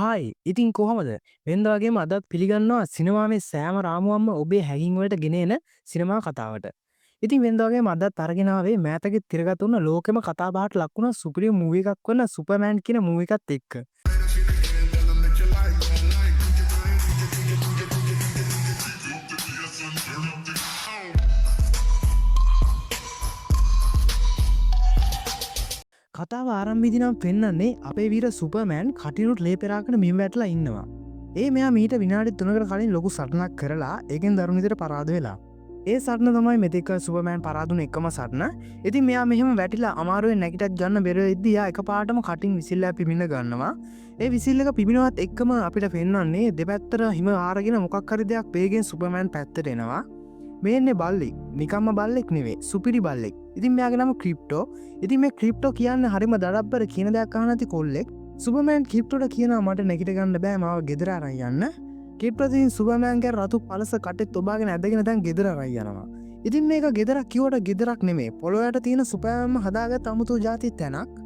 Hi ඉතින් කොහොමද වෙනදාගේම අදත් පිළිගන්නවා සිනමාවේ සෑම රාමුවක්ම ඔබේ හැඟීම් වලට ගෙනෙන සිනමා කතාවට. ඉතින් වෙනදාගේ මදත් අරගෙන ආවේ මෑතකේ තිරගත වුණ ලෝකෙම කතා බහට ලක් වුණ සුපිරිම මූවි එකක් වන සුපර්මෑන් කියන මූවි එකත් එක්ක. කතාව ආරම්භයේදී නම් පෙන්වන්නේ අපේ වීර සුපර්මෑන් කටිනුත් ලේ පෙරාගෙන මින් වැටලා ඉන්නවා. මෙයා මීට විනාඩි 3කට කලින් ලොකු සටනක් කරලා ඒකෙන් දරුණු විදිහට පරාද වෙලා. ඒ සටන තමයි මෙතෙක් සුපර්මෑන් පරාදුන එකම සටන. ඉතින් මෙයා මෙහෙම වැටිලා අමාරුවෙන් නැගිටත් ගන්න බැරුව ඉද්දි යා එකපාරටම කටින් විසිල්ලා පිමින ගන්නවා. ඒ විසිල් එක පිමිනවත් එක්කම අපිට පෙන්වන්නේ දෙපැත්තට හිම ආරගෙන මොකක් හරි දෙයක් වේගෙන් සුපර්මෑන් පැත්තට එනවා. මේන්නේ බල්ලෙක්. නිකම්ම බල්ලෙක් නෙවෙයි. සුපිරි බල්ලෙක්. ඉතින් මෙයාගේ නම ක්‍රිප්ටෝ. ඉතින් මේ ක්‍රිප්ටෝ කියන්නේ හරිම දඩබ්බර කියන දෙයක් අහන නැති කොල්ලෙක්. සුපර්මෑන් ක්‍රිප්ටෝට කියනවා මට නැගිට ගන්න බෑ මාව ගෙදර අරන් යන්න. ක්‍රිප්ටෝ ඉතින් සුපර්මෑන්ගේ රතු පළස කටේ තොබාගෙන ඇදගෙන දැන් ගෙදර අරන් යනවා. ඉතින් මේක ගෙදරක් කිව්වට ගෙදරක් නෙමෙයි. පොළොවට තියෙන සුපර්මෑන්ම හදාගත්ත අමුතු જાති තැනක්.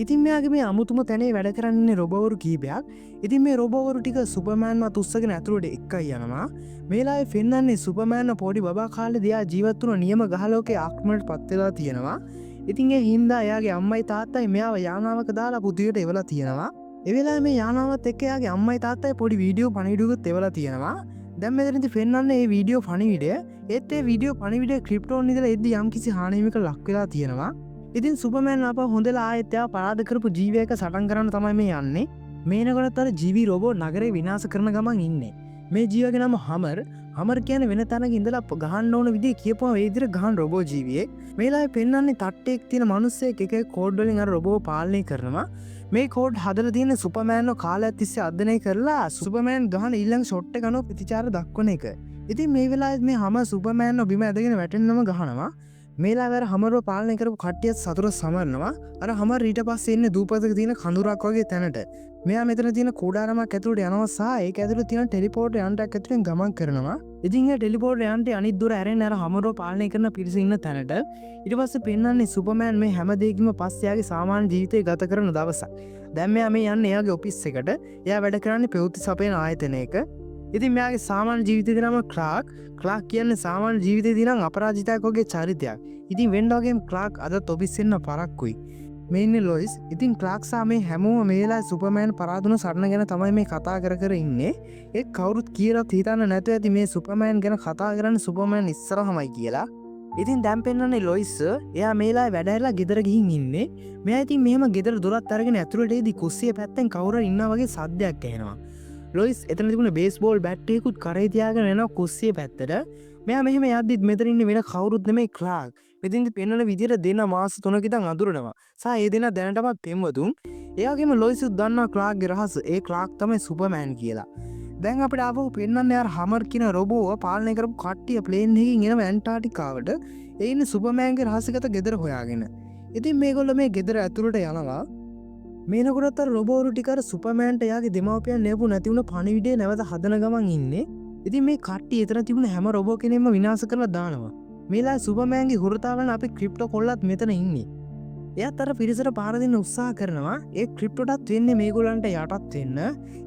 ඉතින් මෙයාගේ මේ අමුතුම තැනේ වැඩ කරන්නේ රොබෝවරු කීපයක්. ඉතින් මේ රොබෝවරු ටික සුපර්මෑන්වත් උස්සගෙන ඇතුළට එක්කයි යනවා. මේලාවේ පෙන්වන්නේ සුපර්මෑන් පොඩි බබා කාලේ දියා ජීවත් වුණ නියම ගහලෝකේ ආක්‍රමණයට පත් වෙලා තියෙනවා. ඉතින් ඒ හින්දා එයාගේ අම්මයි තාත්තයි මෙයාව යානාවක දාලා පුතියට එවලා තියෙනවා. ඒ වෙලාවේ මේ යානාවත් එක්ක එයාගේ අම්මයි තාත්තයි පොඩි වීඩියෝ පණිවිඩයකට එවලා තියෙනවා. දැන් මෙතනදී පෙන්වන්නේ මේ වීඩියෝ පණිවිඩය. ඒත් ඒ වීඩියෝ පණිවිඩය ක්‍රිප්ටෝන් ඉඳලා එද්දි යම්කිසි හානියකට ලක් වෙලා තියෙනවා. ඉතින් සුපර්මෑන් ආපහු හොඳලා ආයෙත් එයා පරාද කරපු ජීවියක සටන් කරන්න තමයි මේ යන්නේ. මේනකොටත් අර ජීවි රොබෝ නගරේ විනාශ කරන ගමන් ඉන්නේ. මේ ජීවියගේ නම හමර්. හමර් කියන්නේ වෙන තැනක ඉඳලා ගහන්න ඕන විදිහ කියපුවා ඒ විදිහට ගහන රොබෝ ජීවියෙක්. මේලාවේ පෙන්වන්නේ තට්ටේක් තියෙන මිනිස්සෙක් එක එක කෝඩ් වලින් අර රොබෝ පාලනය කරනවා. මේ කෝඩ් හදලා තියෙන සුපර්මෑන්ව කාලයක් තිස්සේ අධ්‍යයනය කරලා සුපර්මෑන් ගහන ඊළඟ ෂොට් එක අනුව ප්‍රතිචාර දක්වන එක. ඉතින් මේ වෙලාවේ මේ හමර් සුපර්මෑන්ව බිම ඇදගෙන වැටෙන්නම ගහනවා. මේලාවර හමරුව පාලනය කරපු කට්ටියත් සතුට සමරනවා. අර හමර් ඊට පස්සේ ඉන්නේ දූපතක තියෙන කඳුරක් වගේ තැනට. මෙයා මෙතන තියෙන කුඩාරමක් ඇතුළට යනවා සහ ඒක ඇතුළේ තියෙන ටෙලිපෝර්ට් යන්ටක් ඇතුළෙන් ගමන් කරනවා. ඉතින් ඒ ටෙලිපෝර්ට් යන්ට අනිත් දුර ඇරෙන්න අර හමරුව පාලනය කරන පිරිස ඉන්න තැනට. ඊට පස්සේ පෙන්වන්නේ සුපර්මෑන් මේ හැම දෙයකින්ම පස්සේ යාගේ සාමාන්‍ය ජීවිතය ගත කරන දවසක්. දැන් මෙයා මේ යන්නේ එයාගේ ඔෆිස් එකට. එයා වැඩ කරන්නේ ප්‍රවෘත්ති සපයන ආයතනයක. ඉතින් මෙයාගේ සාමාන්‍ය ජීවිතේ නම ක්ලාක්. ක්ලාක් කියන්නේ සාමාන්‍ය ජීවිතේදී නම් අපරාජිතයෙක් වගේ චරිතයක්. ඉතින් වෙන්ඩෝගේම් ක්ලාක් අදත් ඔෆිස් එන්න පරක්කුයි. මේ ඉන්නේ ලොයිස්. ඉතින් ක්ලාක් සහ මේ හැමෝම මේ වෙලාවේ සුපර්මෑන් පරාදුන සටන ගැන තමයි මේ කතා කර ඉන්නේ. ඒ කවුරුත් කියලාත් හිතන්න නැතුව ඇති මේ සුපර්මෑන් ගැන කතා කරන්නේ සුපර්මෑන් ඉස්සරහමයි කියලා. ඉතින් දැන් පෙන්වන්නේ ලොයිස්. එයා මේ වෙලාවේ වැඩ ඇරලා ගෙදර ගිහින් ඉන්නේ. මෙයා ඉතින් මෙහෙම ගෙදර දොරත් අරගෙන ඇතුළට එද්දි කුස්සිය පැත්තෙන් කවුරු හරි ඉන්නා වගේ සද්දයක් ඇහෙනවා. ලොයිස් එතන තිබුණ බේස්බෝල් බැට් එකකුත් කරේ තියාගෙන යනවා කුස්සිය පැත්තට. මෙයා මෙහෙම යද්දිත් මෙතන ඉන්නේ වෙන කවුරුත් නෙමෙයි ක්ලාක්. මෙතෙන්දි පෙන්වන විදිහට දෙන මාස 3ක ඉඳන් අඳුරනවා. සහ ඒ දෙන දැනටමත් පෙම්වතුන්. එයාගේම ලොයිස්ත් දන්නවා ක්ලාක්ගේ රහස. ඒ ක්ලාක් තමයි සුපර්මෑන් කියලා. දැන් අපිට ආපහු පෙන්වන්නේ අර හමර් කියන රොබෝව පාලනය කරපු කට්ටිය ප්ලේන් එකකින් එනවා ඇන්ටාටිකාවට. ඒ ඉන්නේ සුපර්මෑන්ගේ රහසගත ගෙදර හොයාගෙන. ඉතින් මේගොල්ලෝ මේ ගෙදර ඇතුළට යනවා. මේනකොටත් අර රොබෝවරු ටික අර සුපර්මෑන්ට එයාගේ දෙමාපියන් නෙපු නැති වුණ පණිවිඩය නැවත හදන ගමන් ඉන්නේ. ඉතින් මේ කට්ටිය එතන තිබුණ හැම රොබෝ කෙනෙක්ම විනාශ කරලා දානවා. මේලා සුපර්මෑන්ගේ හුරතාවලන අපි ක්‍රිප්ටෝ කොල්ලත් මෙතන ඉන්නේ. එයාත් අර පිරිසට පාර දෙන්න උත්සාහ කරනවා. ඒ ක්‍රිප්ටෝටත් වෙන්නේ මේගොල්ලන්ට යටත් වෙන්න.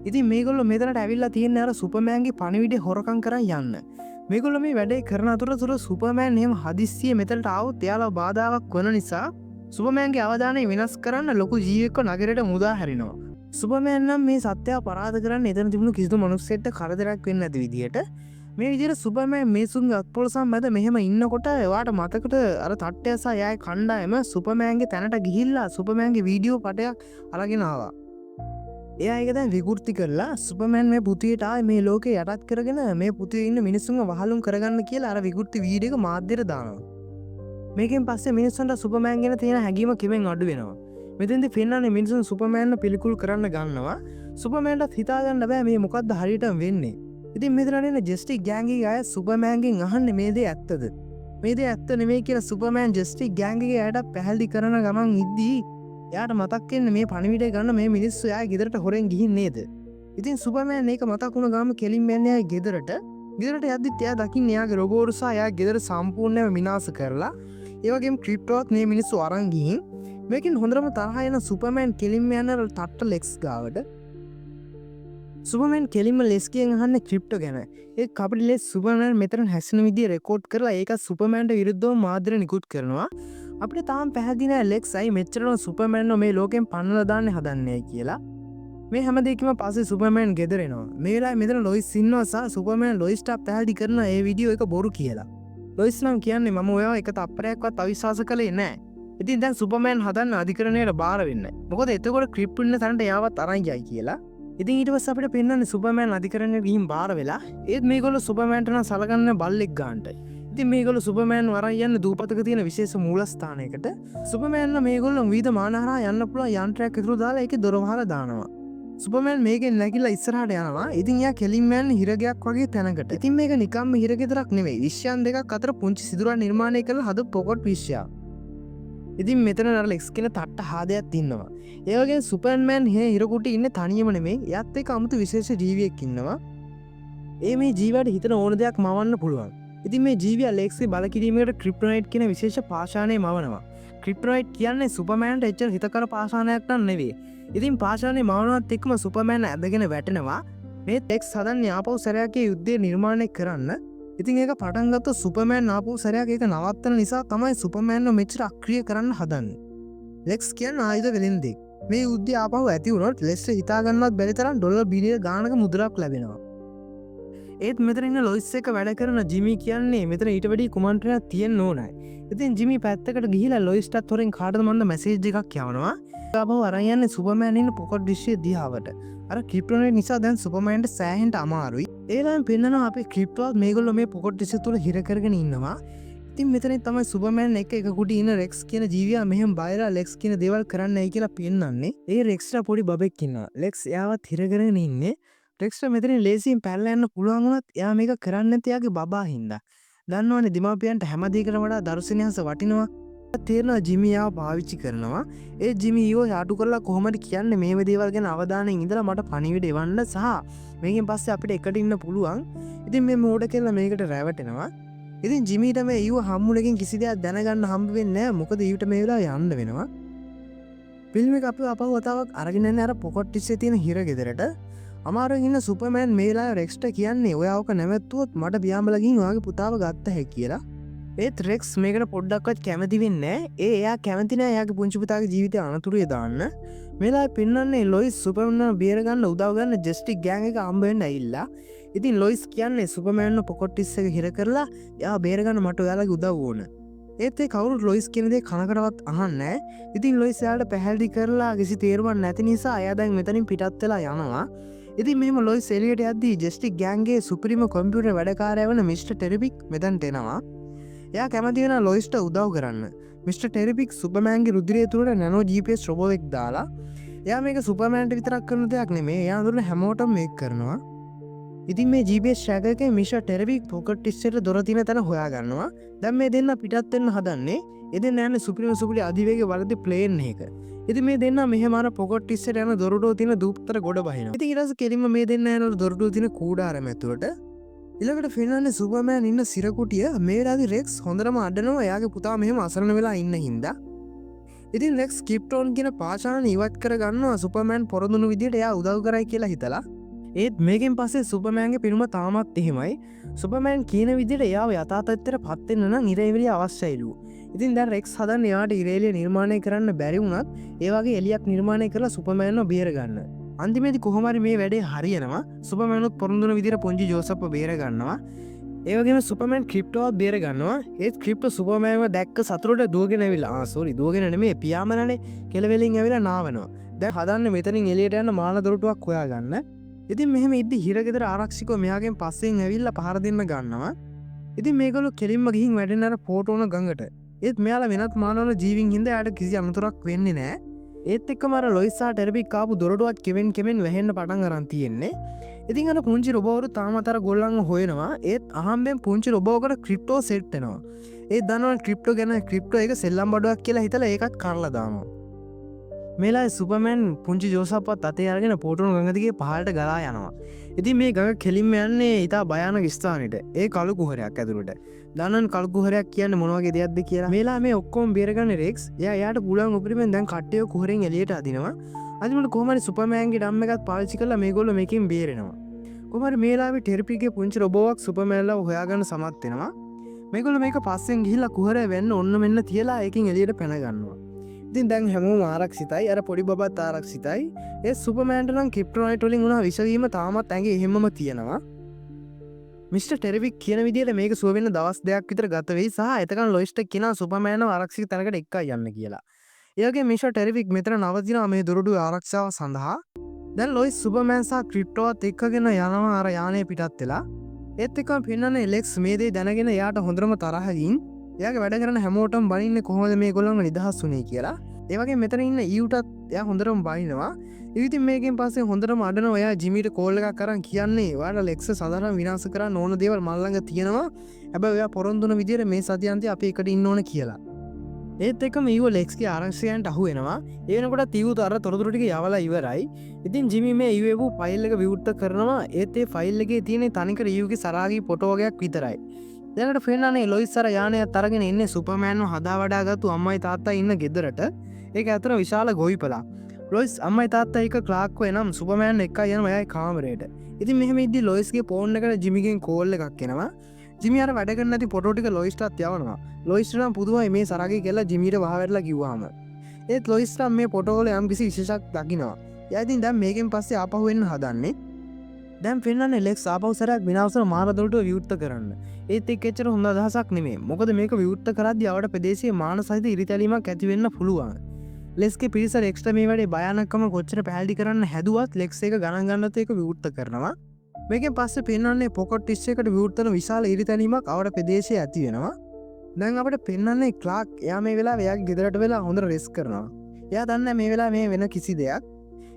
ඉතින් මේගොල්ලෝ මෙතනට ඇවිල්ලා තියෙන්නේ අර සුපර්මෑන්ගේ පණිවිඩය හොරකම් කරන් යන්න. මේගොල්ලෝ මේ වැඩේ කරන අතරතුර සුපර්මෑන් එහෙම හදිස්සියෙ මෙතනට ආවොත් එයාලා බාධාවක් වන නිසා සුපර්මෑන්ගේ අවධානය වෙනස් කරන්න ලොකු ජීවියෙක්ව නගරයට මුදා හැරිනවා. සුපර්මෑන් නම් මේ සත්‍යය පරාද කරන්න එතන තිබුණු කිසිදු මනුස්සයෙක්ට කරදරයක් වෙන්නේ නැති විදියට මේ විදිහට සුපර්මෑන් මේසුන්ගේ අත්පොලසම් මැද මෙහෙම ඉන්නකොට එයාට මතකට අර තට්ටය සහ එයාගේ කණ්ඩායම සුපර්මෑන්ගේ තැනට ගිහිල්ලා සුපර්මෑන්ගේ වීඩියෝ පටයක් අරගෙන ආවා. එයා ඒක දැන් විකෘති කරලා සුපර්මෑන් මේ පුතියට ආයේ මේ ලෝකේ යටත් කරගෙන මේ පුතියේ ඉන්න මිනිස්සුන්ව වහලුම් කරගන්න කියලා අර විකෘති වීඩියෝ එක මාධ්‍යයට දානවා. මේකෙන් පස්සේ මිනිස්සුන්ට සුපර්මෑන් ගැන තියෙන හැඟීම කිමෙන් අඩු වෙනවා. මෙතෙන්දී පෙන්වන්නේ මිනිස්සුන් සුපර්මෑන්ව පිළිකුල් කරන්න ගන්නවා. සුපර්මෑන්ටත් හිතා ගන්න බෑ මේ මොකද්ද හරියටම වෙන්නේ. ඉතින් මෙතන ඉන්න ජස්ටිස් ගෑන්ගේ අය සුපර්මෑන්ගෙන් අහන්නේ මේ දේ ඇත්තද? මේ දේ ඇත්ත නෙමෙයි කියලා සුපර්මෑන් ජස්ටිස් ගෑන්ගේ අයට පැහැදිලි කරන ගමන් ඉද්දී එයාට මතක් වෙන්නේ මේ පණිවිඩය ගන්න මේ මිනිස්සු එයාගේ ගෙදරට හොරෙන් ගිහින් නේද? ඉතින් සුපර්මෑන් මේක මතක් වුණ ගමන් කෙලින්ම යන්නේ එයාගේ ගෙදරට. ගෙදරට යද්දිත් එයා දකින්නේ එයාගේ රොබෝට් සහ එයාගේ ගෙදර සම්පූර්ණයෙන්ම විනාශ කරලා ඒ වගේම ක්‍රිප්ටෝත් මේ මිනිස්සු අරන් ගිහින් මේකෙන් හොඳටම තරහ යන සුපර්මෑන් කෙලින්ම යන ටට්ට ලෙක්ස් ගාවට සුපර්මෑන් කෙලින්ම ලෙස්කියෙන් අහන්නේ ක්‍රිප්ටෝ ගැන. ඒත් කපටි ලෙස් සුපර්මෑන් මෙතන හැසිරෙන විදිය රෙකෝඩ් කරලා ඒක සුපර්මෑන්ට විරුද්ධව මාධ්‍යර නිකුත් කරනවා. අපිට තාම පැහැදිලි නෑ ලෙක්ස් අයි මෙච්චරම සුපර්මෑන්ව මේ ලෝකෙන් පන්නලා දාන්න හදන්නේ කියලා. මේ හැම දෙයකම පස්සේ සුපර්මෑන් ගෙදර එනවා. මේ වෙලාවේ මෙතන ලොයිස් ඉන්නවා සහ සුපර්මෑන් ලොයිස්ට පැහැදිලි කරන ඒ වීඩියෝ එක බොරු කියලා. ලොයිස් නම් කියන්නේ මම ඔයාව එක තප්පරයක්වත් අවිශ්වාස කළේ නෑ. ඉතින් දැන් සුපර්මෑන් හදන්න අධිකරණයට බාර වෙන්න. මොකද එතකොට ක්‍රිප්ටෝ ඉන්න තැනට එයාවත් අරන් යයි කියලා. ඉතින් ඊට පස්සේ අපිට පෙන්වන්නේ සුපර්මෑන් අධිකරණයට ගිහින් බාර වෙලා ඒත් මේගොල්ලෝ සුපර්මෑන්ට නම් සලකන්නේ බල්ලෙක් ගන්නට. ඉතින් මේගොල්ලෝ සුපර්මෑන් වරන් යන්න දූපතක තියෙන විශේෂ මූලස්ථානයකට. සුපර්මෑන්ලා මේගොල්ලෝ විවිධ මානහරහා යන්න පුළුවන් යන්ත්‍රයක් ඉතුරු දාලා ඒකේ දොර වහලා දානවා. සුපර්මෑන් මේකෙන් නැගිලා ඉස්සරහට යනවා. ඉතින් එයා කෙලින්ම යන්නේ හිරගයක් වගේ තැනකට. ඉතින් මේක නිකම්ම හිරගෙදරක් නෙවෙයි. විශ්යන් දෙකක් අතර පුංචි සිදුරක් නිර්මාණය කරලා හදපු පොකට් විශ්යක්. ඉතින් මෙතන අර ලෙක්ස් කියන තට්ට හාදයක් ඉන්නවා. ඒ වගේම සුපර්මෑන් හිරකුටි ඉන්නේ තනියම නෙමෙයි. එයාත් එක්ක 아무තු විශේෂ ජීවියෙක් ඉන්නවා. මේ ජීවියට හිතන ඕන දෙයක් මවන්න පුළුවන්. ඉතින් මේ ජීවියා ලෙක්ස්ගේ බල කිරීමකට ක්‍රිප්ටොනයිට් කියන විශේෂ පාෂාණය මවනවා. ක්‍රිප්ටොනයිට් කියන්නේ සුපර්මෑන්ට එච්චර හිතකර පාෂාණයක් නම් නෙවෙයි. ඉතින් පාෂාණය මවනවත් එක්කම සුපර්මෑන් ඇදගෙන වැටෙනවා. මේ ලෙක්ස් හදන්නේ ආපහු සැරයක් යුද්ධය නිර්මාණය කරන්න. ඉතින් ඒක පටන් ගත්ත සුපර්මෑන් ආපහු සැරයක් ඒක නවත්තන නිසා තමයි සුපර්මෑන්ව මෙච්චර අක්‍රිය කරන්න හදන්නේ. ලෙක්ස් කියන්නේ ආයුධ වෙලෙන්දෙක්. මේ යුද්ධය ආපහු ඇති වුණොත් ලෙක්ස්ට හිතා ගන්නවත් බැරි තරම් ඩොලර් බිලියන ගාණක මුද්‍රාවක් ලැබෙනවා. ඒත් මෙතන ඉන්න ලොයිස් එක වැඩ කරන ජිමි කියන්නේ මෙතන ඊට වැඩි කුමන්ත්‍රණයක් තියෙන්න ඕනයි. ඉතින් ජිමි පැත්තකට ගිහිලා ලොයිස්ටත් හොරෙන් කාටද මන්ද මැසේජ් එකක් යවනවා. ආපහු අරන් යන්නේ සුපර්මෑන් ඉන්න පොකට් ඩිෂ් එක දිහාවට. අර ක්‍රිප්ටොනයිට් නිසා දැන් සුපර්මෑන්ට සෑහෙන්න අමාරුයි. ඒලම පෙන්නනවා අපේ ක්‍රිප්ටෝත් මේගොල්ලෝ මේ පොකට් ඩිෂ් තුල හිර කරගෙන ඉන්නවා. ඉතින් මෙතනින් තමයි සුපර්මෑන් එක කුටි ඉන්න රෙක්ස් කියන ජීවියා මෙහෙම බයලා ලෙක්ස් කියන දේවල් කරන්නයි කියලා පෙන්නන්නේ. ඒ රෙක්ස්ට පොඩි බබෙක් ඉන්නවා. ලෙක්ස් එයාවත් හිර කරගෙන ඉන්නේ. රෙක්ස්ට මෙතනින් ලේසියෙන් පැනලා යන්න පුළුවන් වුණත් එයා මේක කරන්නේ නැති යාගේ බබා හින්දා. දන්නවනේ දෙමාපියන්ට හැම දෙයකටම වඩා දර්ශනයන්ස වටිනවා. තේරෙනවා ජිමි යාව පාවිච්චි කරනවා. ඒ ජිමි ඊව යාටු කරලා කොහොමද කියන්නේ මේ දේවල් ගැන අවධානයෙන් ඉඳලා මට පණිවිඩ එවන්න සහ මේකෙන් පස්සේ අපිට එකට ඉන්න පුළුවන්. ඉතින් මේ මෝඩ කෙල්ල මේකට රැවටෙනවා. ඉතින් ජිමිට මේ ඊව හම්මුණකින් කිසි දෙයක් දැනගන්න හම්බ වෙන්නේ නැහැ. මොකද ඊට මේ වෙලාව යන්න වෙනවා. ෆිල්ම් එක අපිව අපව වතාවක් අරගෙන යන්නේ අර පොකට් ටිස්සේ තියෙන හිර ගෙදරට. අමාරුවෙන් ඉන්න සුපර්මෑන් මේ වෙලාවේ රෙක්ස්ට කියන්නේ ඔයාවක නැවැත්තුවොත් මට පියාඹලා ගිහින් ඔයාගේ පුතාව ගත්ත හැකියි කියලා. ඒත් රෙක්ස් මේකට පොඩ්ඩක්වත් කැමති වෙන්නේ නැහැ. එයා කැමති නැහැ එයාගේ පුංචි පුතාගේ ජීවිතය අනතුරේ දාන්න. මේ වෙලාවේ පෙන්වන්නේ ලොයිස් සුපර්මෑන්ව බේර ගන්න උදව් ගන්න ජස්ටික් ගෑන් එක හම්බ වෙන්න ඇවිල්ලා. ඉතින් ලොයිස් කියන්නේ සුපර්මෑන්ව පොකට් ටිස් එක හිර කරලා එයා බේර ගන්න මට ඔයාලගේ උදව් ඕන. ඒත් ඒ කවුරුත් ලොයිස් කියන දේ කනකටවත් අහන්නේ නැහැ. ඉතින් ලොයිස් එයාට පැහැදිලි කරලා කිසි තේරුමක් නැති නිසා එයා දැන් මෙතනින් පිටත් වෙලා යනවා. ඉතින් මෙහෙම ලොයිස් එලියට යද්දී ජස්ටික් ගෑන්ගේ සුපිරිම කම්පියුටර් වැඩකාරයා වන මිස්ටර් ටෙරිබික් මෙතනට එනවා. එයා කැමති වෙන ලොයිස්ට උදව් කරන්න. මිස්ටර් ටෙරිබික් සුපර්මෑන්ගේ රුධිරය තුලට නැනෝ GPS රොබෝට් එකක් දාලා එයා මේක සුපර්මෑන්ට විතරක් කරන දෙයක් නෙමෙයි. එයා අඳුරන හැමෝටම මේක කරනවා. ඉතින් මේ GPS tracker එකේ මිස්ටර් ටෙරිබික් පොකට් ටිස්සේට දොර තියෙන තැන හොයා ගන්නවා. දැන් මේ දෙන්න පිටත් වෙන්න හදන්නේ. ඒ දෙන්න යන්නේ සුපිරි අධිවේගී වලදී ප්ලේන් එක. ඉතින් මේ දෙන්න මෙහෙම අර පොකට් ටිස්සේට යන දොරටුව තියෙන දූපතර ගොඩ බහිනවා. ඉතින් ඊට පස්සේ කෙලින්ම මේ දෙන්න යන දොරටුව තියෙන කූඩාරම ඇතුළට ඊළඟට ෆින්ලන්ඩේ සුපර්මෑන් ඉන්න සිරකුටිය මේ වෙලාවේ රෙක්ස් හොඳටම අඬනවා එයාගේ පුතා මෙහෙම අසරණ වෙලා ඉන්න හින්දා. ඉතින් රෙක්ස් ක්‍රිප්ටෝන් කියන පාෂාණ ඉවත් කර ගන්නවා සුපර්මෑන් පොරොන්දුණු විදියට එයා උදව් කරයි කියලා හිතලා. ඒත් මේකෙන් පස්සේ සුපර්මෑන්ගේ පිනුම තාමත් එහෙමයි. සුපර්මෑන් කියන විදියට එයාව යථා තත්ත්වයට පත් වෙන්න නම් ඉරේලිය අවශ්‍යයිලු. ඉතින් දැන් රෙක්ස් හදන්නේ එයාට ඉරේලිය නිර්මාණය කරන්න බැරි වුණත් ඒ වගේ එලියක් නිර්මාණය කරලා සුපර්මෑන්ව බේර ගන්න. අන්තිමේදී කොහොම හරි මේ වැඩේ හරියනවා. සුපර්මෑන්වත් පොරොන්දුන විදියට පුංචි ජෝසප්ව බේර ගන්නවා. ඒ වගේම සුපර්මෑන් ක්‍රිප්ටෝවත් බේර ගන්නවා. ඒත් ක්‍රිප්ටෝ සුපර්මෑන්ව දැක්ක සතුටට දුවගෙන ඇවිල්ලා දුවගෙන නෙමෙයි පියාඹනනේ කෙලවෙලින් ඇවිල්ලා නාවනවා. දැන් හදන්නේ මෙතනින් එළියට යන මාන දොරටුවක් හොයාගන්න. ඉතින් මෙහෙම ඉද්දි හිරගෙදර ආරක්ෂකව මෙයාගෙන් පස්සෙන් ඇවිල්ලා පහර දෙන්න ගන්නවා. ඉතින් මේගොල්ලෝ කෙලින්ම ගිහින් වැඩෙන අර ෆෝටෝන ගඟට. ඒත් මෙයාලා වෙනත් මානවල ජීවීන් හින්දා යාට කිසි අනතුරක් වෙන්නේ නැහැ. ඒත් එක්කම අර ලොයිස් සහ ටෙරිබික් ආපු දොරටුවත් කෙමෙන් වැහෙන්න පටන් අරන් තියෙන්නේ. ඉතින් අර පුංචි රොබෝවරු තාමත් අර ගොල්ලන්ව හොයනවා. ඒත් අහම්බෙන් පුංචි රොබෝවකට ක්‍රිප්ටෝ සෙට් වෙනවා. ඒත් දන්නවනේ ක්‍රිප්ටෝ ගැන ක්‍රිප්ටෝ එක සෙල්ලම් බඩුවක් කියලා හිතලා ඒකත් කරලා දානවා. මේලා සුපර්මෑන් පුංචි ජෝසප්වත් අතේ අරගෙන පොටෝන ගඟ දිගේ පහළට ගලා යනවා. ඉතින් මේ ගඟ කෙලින්ම යන්නේ ඉතා භයානක ස්ථානෙට. ඒ කළු කුහරයක් ඇතුළට. දන්නන් කළු කුහරයක් කියන්නේ මොන වගේ දෙයක්ද කියලා. මේලා මේ ඔක්කොම බේරගන්නේ රෙක්ස්. එයාට පුළුවන් උපරිමෙන් දැන් කට්ටිය කුහරෙන් එළියට අදිනවා. අනිමට කොහමරි සුපර්මෑන්ගේ ඩම් එකත් පාවිච්චි කරලා මේගොල්ලෝ මේකෙන් බේරෙනවා. කොහමරි මේ වෙලාවේ ටෙරපිගේ පුංචි රොබෝවක් සුපර්මෑන්ලා හොයාගන්න සමත් වෙනවා. මේගොල්ලෝ මේක පස්සෙන් ගිහිල්ලා කුහරය වෙන්න ඔන්න මෙන්න තියලා ඒකෙන් එළියට පැන ගන්නවා. ඉතින් දැන් හැමෝම ආරක්ෂිතයි. අර පොඩි බබත් ආරක්ෂිතයි. ඒ සුපර්මෑන්ට නම් ක්‍රිප්ටොනයිට් වලින් වුණා විසවීම තාමත් ඇඟේ එහෙමම තියෙනවා. මිස්ටර් ටෙරවික් කියන විදිහට මේක සුව වෙන්න දවස් දෙකක් විතර ගත වෙයි සහ එතකන් ලොයිස්ට කියනවා සුපර්මෑන්ව ආරක්ෂිත තැනකට එක්කයි යන්න කියලා. ඒ වගේ මිස්ටර් ටෙරවික් මෙතන නවතිනවා මේ දොරටුවේ ආරක්ෂාව සඳහා. දැන් ලොයිස් සුපර්මෑන් සහ ක්‍රිප්ටෝවත් එක්කගෙන යනවා අර යානය පිටත් වෙලා. ඒත් එක්කම පෙන්නන්නේ ලෙක්ස් මේ දේ දැනගෙන එයාට හොඳටම තරහකින් එයාගේ වැඩ කරන හැමෝටම බනින්නේ කොහොමද මේගොල්ලන්ව නිදහස් වුනේ කියලා. ඒ වගේ මෙතන ඉන්න ඊව්ටත් එයා හොඳටම බනිනවා. ඉතින් මේකෙන් පස්සේ හොඳටම අඬනවා. එයා ජිමීට කෝල් එකක් අරන් කියන්නේ ඔයාලා ලෙක්ස් සාධාරණ විනාශ කරන්න ඕන දේවල් මල් ළඟ තියෙනවා. හැබැයි ඔයා පොරොන්දුන විදියට මේ සතියන්තේ අපි එකට ඉන්න ඕන කියලා. ඒත් එක්කම ඊව ලෙක්ස්ගේ ආරක්ෂකයන්ට අහු වෙනවා. ඒ වෙනකොට ඊව්ට අර තොරතුරු ටික යවලා ඉවරයි. ඉතින් ජිමි මේ ඊව් ෆයිල් එක විවෘත කරනවා. ඒත් ඒ ෆයිල් එකේ තියෙන තනිකර ඊව්ගේ සරාගී ෆොටෝ වගේක් විතරයි. දැනට පේනනේ ලොයිස් අර යානයත් අරගෙන ඉන්නේ සුපර්මෑන්ව හදා වඩාගත්තු අම්මයි තාත්තා ඉන්න ගෙදරට. ඒක ඇතර විශාල ගොවිපලක්. ලොයිස් අම්මයි තාත්තා එක ක්ලාක් වෙනම් සුපර්මෑන් එක්කයි යනවා එයාගේ කාමරයට. ඉතින් මෙහෙම ඉද්දි ලොයිස්ගේ ෆෝන් එකට ජිමිගෙන් කෝල් එකක් එනවා. ජිමි අර වැඩ කරන නැති ෆොටෝ ටික ලොයිස්ටත් යවනවා. ලොයිස්ට නම් පුදුමයි මේ සරාගේ කියලා ජිමීට වහවැටලා කිව්වාම. ඒත් ලොයිස්ට මේ ෆොටෝ වල යම් කිසි විශේෂයක් දකින්නවා. එයා ඉතින් දැන් මේකෙන් පස්සේ ආපහු එන්න හදන්නේ. දැන් පෙන්නන්නේ ලෙක්ස් ආපහු සරයක් විනාශන මාර දොරටුව විවෘත කරන්න. ඒත් ඒක එච්චර හොඳ අදහසක් නෙමෙයි. මොකද මේක විවෘත කරද්දී අවඩ ප්‍රදේශයේ මාන සහිත ඉරිතැලීමක් ඇති වෙන්න පුළුවන්. ලෙක්ස්ගේ පිරිසට එක්ස්ට්‍රා මේ වැඩේ භයානකම කොච්චර පැහැදිලි කරන්න හැදුවත් ලෙක්ස් එක ගණන් ගන්නත් ඒක විවෘත කරනවා. මේකෙන් පස්සේ පෙන්වන්නේ පොකට් 31කට විවෘත කරන විශාල ඉරිතැලීමක් අවඩ ප්‍රදේශයේ ඇති වෙනවා. දැන් අපිට පෙන්වන්නේ ක්ලාක් එයා මේ වෙලාවේ එයාගේ ගෙදරට වෙලා හොඳට රෙස්ට් කරනවා. එයා දන්නේ මේ වෙලාවේ මේ වෙන කිසි දෙයක්.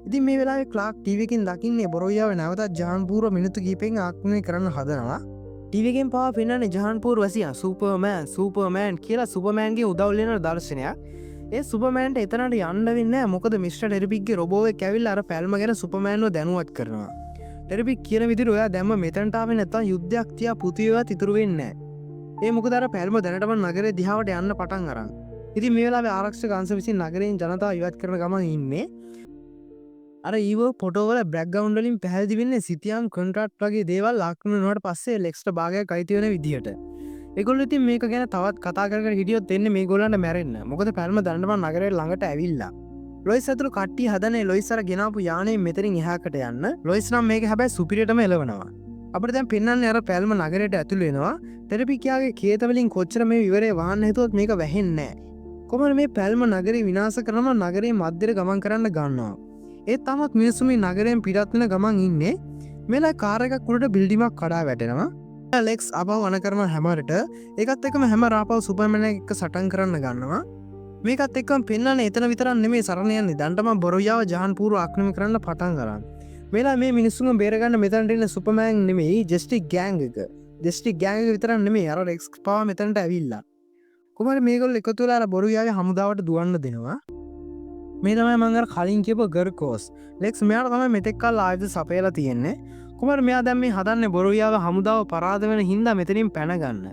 ඉතින් මේ වෙලාවේ ක්ලාක් ටීවී එකෙන් දකින්නේ බොරොයියාව නැවතත් ජහන්පූර්ව මිනිත්තු කිහිපෙකින් ආක්‍රමණය කරන්න හදනවා. ටීවී එකෙන් පාව පෙන්වන්නේ ජහන්පූර් වැසියන් සුපර්මෑන් කියලා සුපර්මෑන්ගේ උදව් ලෙන දර්ශනයක්. ඒ සුපර්මෑන්ට එතනට යන්න වෙන්නේ නැහැ. මොකද මිස්ටර් ටෙරපික්ගේ රොබෝ එක ඇවිල්ලා අර පැල්ම ගැන සුපර්මෑන්ව දැනුවත් කරනවා. ටෙරපික් කියන විදිහට ඔයා දැම්ම මෙතනට ආවේ නැත්තම් යුද්ධයක් තියා පෘථිවියවත් ඉතුරු වෙන්නේ නැහැ. ඒ මොකද අර පැල්ම දැනටම නගරේ දිහාවට යන්න පටන් අරන්. ඉතින් මේ වෙලාවේ ආරක්ෂක අංශ විසින් නගරයෙන් ජනතාව ඉවත් කරන ගමන් ඉන්නේ. අර ඊවෝ ෆොටෝ වල බෑග්ග්‍රවුන්ඩ් වලින් පැහැදිලි වෙන්නේ සිටියම් කොන්ට්‍රැක්ට් වගේ දේවල් ආක්‍රමණය වුණාට පස්සේ ලෙක්ස්ට භාගයක් අයිති වෙන විදිහට. ඒගොල්ලෝ ඉතින් මේක ගැන තවත් කතා කරගෙන හිටියොත් එන්නේ මේගොල්ලන්ට මැරෙන්න. මොකද පැල්ම දැනටම නගරේ ළඟට ඇවිල්ලා. ලොයිස් ඇතුළු කට්ටිය හදන්නේ ලොයිස් අර ගෙනාපු යානේ මෙතනින් එහාකට යන්න. ලොයිස් නම් මේක හැබැයි සුපිරියටම එලවනවා. අපිට දැන් පෙන්වන්නේ අර පැල්ම නගරයට ඇතුළු වෙනවා. ටෙරපිකියාගේ කේත වලින් කොච්චර මේ විවරේ වහන්න හිතුවත් මේක වැහෙන්නේ නැහැ. කොහොමද මේ පැල්ම නගරේ විනාශ කරනවා නගරේ මැදට ගමන් කරන්න ගන්නවා. ඒත් තාමත් මිනිස්සු මේ නගරයෙන් පිටත් වෙන ගමන් ඉන්නේ. මෙලා කාර් එකක් උඩට බිල්ඩිමක් කඩා වැටෙනවා. ලෙක්ස් ආපහු වන කරන හැමරට ඒකත් එක්කම හැමර ආපහු සුපර්මෑන් එක්ක සටන් කරන්න ගන්නවා. මේකත් එක්කම පෙන්වන්නේ එතන විතරක් නෙමෙයි සරණ යන්නේ. දැන්ටම බොරොයියාව ජහන්පූර්ව ආක්‍රමණය කරන්න පටන් ගන්නවා. මේලා මේ මිනිස්සුන්ව බේරගන්න මෙතනට ඉන්න සුපර්මෑන් නෙමෙයි ජස්ටික් ගෑන්ග් එක. ජස්ටික් ගෑන්ග් එක විතරක් නෙමෙයි අර ලෙක්ස් පාව මෙතනට ඇවිල්ලා. කොහමද මේගොල්ලෝ එකතු වෙලා අර බොරොයියාවේ හමුදාවට දුවන්න දෙනවා. මේ තමයි මම අර කලින් කියපු ගර්කෝස්. ලෙක්ස් මෙයාට තමයි මෙතෙක් කල් ආයුධ සපයලා තියෙන්නේ. කොහමද මෙයා දැන් මේ හදන්නේ බොරොයියාව හමුදාව පරාද වෙන හින්දා මෙතනින් පැන ගන්න.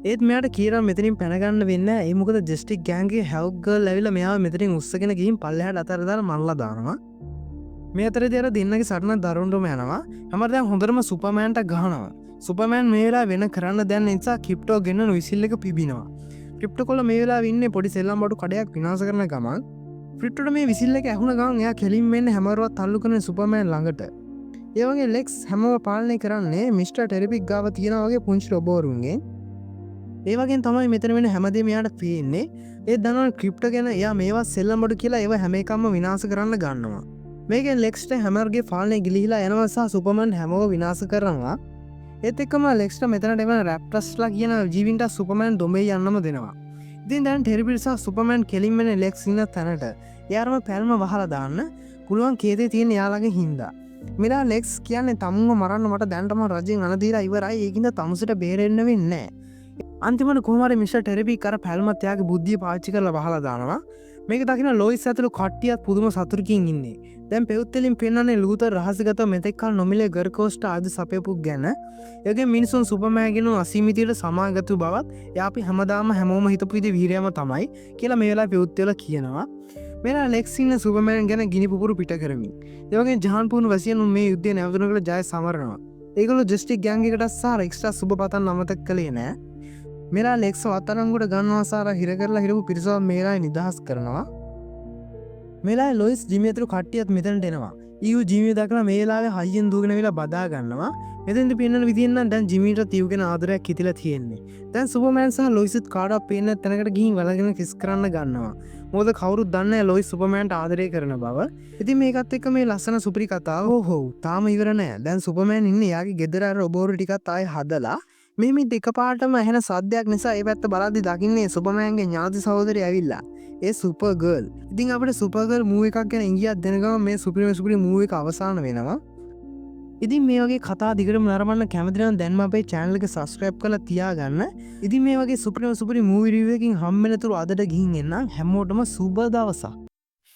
ඒත් මෙයාට කීරන් මෙතනින් පැන ගන්න වෙන්නේ නැහැ. ඒ මොකද ජස්ටික් ගෑන්ගේ හෙල්ප් ගර්ල් ඇවිල්ලා මෙයාව මෙතනින් උස්සගෙන ගිහින් පල්ලෙහාට අතර දාලා මල්ලා දානවා. මේ අතරේදී අර දෙන්නගේ සටන දරුණුම යනවා. හැමදාම දැන් හොඳටම සුපර්මෑන්ට ගහනවා. සුපර්මෑන් මේ වෙලාව වෙන කරන්න දැන් නිසා ක්‍රිප්ටෝ ගෙන්නන විසිල් එක පිබිනවා. ක්‍රිප්ටෝ කොල්ල මේ වෙලාව ඉන්නේ පොඩි සෙල්ලම් බඩු කඩයක් විනාශ කරන ගමන් ක්‍රිප්ටෝට මේ විසිල් එක ඇහුණ ගමන් එයා කෙලින්ම එන්නේ හැමරුවත් තල්ලු කරන සුපර්මෑන් ළඟට. ඒ වගේ ලෙක්ස් හැමව පාලනය කරන්නේ මිස්ටර් ටෙරපික් ගාව තියෙනා වගේ පුංචි රොබෝරුන්ගෙන්. ඒ වගේ තමයි මෙතන වෙන හැමදේම එයාට පේන්නේ. ඒත් දන්නවනේ ක්‍රිප්ටෝ ගැන එයා මේවා සෙල්ලම් බඩු කියලා ඒව හැම එකක්ම විනාශ කරන්න ගන්නවා. මේකෙන් ලෙක්ස්ට හැමර්ගේ පාලනය ගිලිහිලා යනවා සහ සුපර්මෑන් හැමව විනාශ කරනවා. ඒත් එක්කම ලෙක්ස්ට මෙතනට එවන රැප්ටස්ලා කියන ජීවින්ට සුපර්මෑන් දොඹේ යන්නම දෙනවා. ඉතින් දැන් ටෙරපිල් සහ සුපර්මෑන් කෙලින්ම ලෙක්ස් ඉන්න තැනට එයාරම පැල්ම වහලා දාන්න පුළුවන් කේතේ තියෙන යාළගේ හින්දා. මෙලා ලෙක්ස් කියන්නේ තමුන්ව මරන්න මට දැන්ටම රජයෙන් අනදීලා ඉවරයි. ඒකින්ද තමුසට බේරෙන්න වෙන්නේ නැහැ. අන්තිමට කොහොම හරි මිස්ටර් ටෙරපික් අර පැල්මත් එයාගේ බුද්ධිය පාවිච්චි කරලා වහලා දානවා. මේක දකින්න ලොයිස් ඇතුළු කට්ටියත් පුදුම සතුටකින් ඉන්නේ. දැන් පෙවුත්තලින් පෙන්වන්නේ ලූතර් රහසිගතව මෙතෙක් කල නොමිලේ ගර්කෝස්ට ආදි සපයපු ගැන. ඒකේ මිනිසුන් සුපර්මෑන්ගෙන අසීමිතයට සමාගතු බවත් එයා අපි හැමදාම හැමෝම හිතපු විදිහ වීරයම තමයි කියලා මේ වෙලාවේ පෙවුත්තල කියනවා. මෙලා ලෙක්සින්න සුපමෑන් ගැන ගිනි පුපුරු පිට කරමින්. ඒවගේ ජහන්පුුණු වැසියනු මේ යුද්ධය නැවතුනකට ජය සමරනවා. ඒකල ජස්ටික් ගැංගකට සාර එක්ස්ටා සුප පතන් අමතක් කළේ නෑ. මෙලා ලෙක්ස අත්තරංගුට ගන්නවාසාර හිරකරලා හිරපු පිරිසව මේලායි නිදහස් කරනවා. මෙලා ලොයිස් ජිමියතුරු කට්ටියත් මෙතනට එනවා. ඊයු ජීවිය දක්ලා මේලාවේ හයියෙන් දුවගෙන වෙලා බදා ගන්නවා. මෙතෙන්ට පේන්න විදිහෙන් දැන් ජිමීට තියුගෙන ආදරයක් හිතිලා තියෙන්නේ. දැන් සුපර්මෑන් සහ ලොයිස්ත් කාඩක් පේන්න තැනකට ගිහින් වලගෙන කිස් කරන්න ගන්නවා. මොකද කවුරුත් දන්නේ නැහැ ලොයිස් සුපර්මෑන්ට ආදරය කරන බව. ඉතින් මේකත් එක්ක මේ ලස්සන සුපිරි කතාව හෝ තාම ඉවර නෑ. දැන් සුපර්මෑන් ඉන්නේ යාගේ ගෙදර අර රොබෝරු ටිකත් ආයේ හදලා මේ දෙකපාරටම ඇහෙන සද්දයක් නිසා ඒ පැත්ත බලද්දි දකින්නේ සුපර්මෑන්ගේ ඥාති සහෝදරය ඇවිල්ලා. ඒ සුපර් ගර්ල්. ඉතින් අපිට සුපර් ගර්ල් මූවි එකක් ගැන ඉංගියක් දෙන ගමන් මේ සුපිරි මූවි එක අවසන් වෙනවා. ඉතින් මේ වගේ කතා දිගටම නරඹන්න කැමති නම් දැන්ම අපේ channel එක subscribe කරලා තියාගන්න. ඉතින් මේ වගේ සුපිරි මූවි රිවිව් එකකින් හම්බෙනතුරු අදට ගිහින් එන්න හැමෝටම සුබ දවසක්.